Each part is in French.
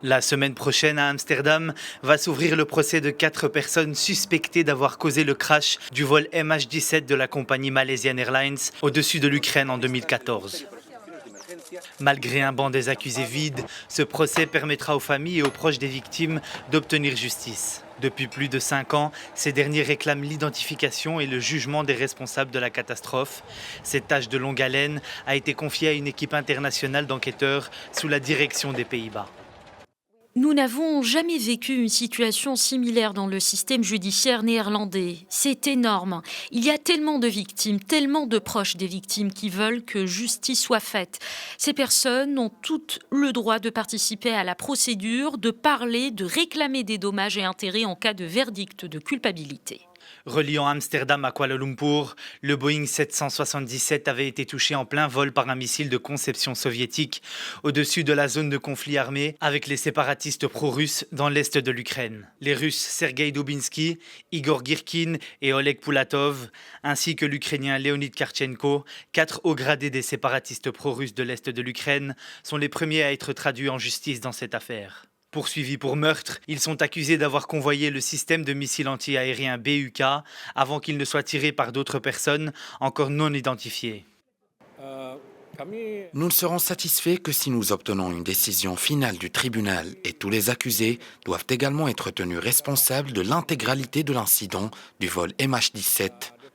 La semaine prochaine à Amsterdam va s'ouvrir le procès de 4 personnes suspectées d'avoir causé le crash du vol MH17 de la compagnie Malaysian Airlines au-dessus de l'Ukraine en 2014. Malgré un banc des accusés vide, ce procès permettra aux familles et aux proches des victimes d'obtenir justice. Depuis plus de 5 ans, ces derniers réclament l'identification et le jugement des responsables de la catastrophe. Cette tâche de longue haleine a été confiée à une équipe internationale d'enquêteurs sous la direction des Pays-Bas. Nous n'avons jamais vécu une situation similaire dans le système judiciaire néerlandais. C'est énorme. Il y a tellement de victimes, tellement de proches des victimes qui veulent que justice soit faite. Ces personnes ont toutes le droit de participer à la procédure, de parler, de réclamer des dommages et intérêts en cas de verdict de culpabilité. Reliant Amsterdam à Kuala Lumpur, le Boeing 777 avait été touché en plein vol par un missile de conception soviétique au-dessus de la zone de conflit armé avec les séparatistes pro-russes dans l'est de l'Ukraine. Les Russes Sergei Doubinsky, Igor Girkin et Oleg Poulatov, ainsi que l'Ukrainien Leonid Karchenko, 4 hauts gradés des séparatistes pro-russes de l'est de l'Ukraine, sont les premiers à être traduits en justice dans cette affaire. Poursuivis pour meurtre, ils sont accusés d'avoir convoyé le système de missiles anti-aériens BUK avant qu'il ne soit tiré par d'autres personnes encore non identifiées. Nous ne serons satisfaits que si nous obtenons une décision finale du tribunal et tous les accusés doivent également être tenus responsables de l'intégralité de l'incident du vol MH17.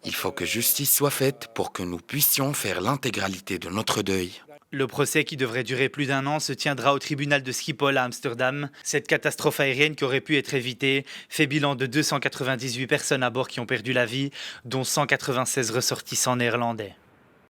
Il faut que justice soit faite pour que nous puissions faire l'intégralité de notre deuil. Le procès, qui devrait durer plus d'1 an, se tiendra au tribunal de Schiphol à Amsterdam. Cette catastrophe aérienne qui aurait pu être évitée fait bilan de 298 personnes à bord qui ont perdu la vie, dont 196 ressortissants néerlandais.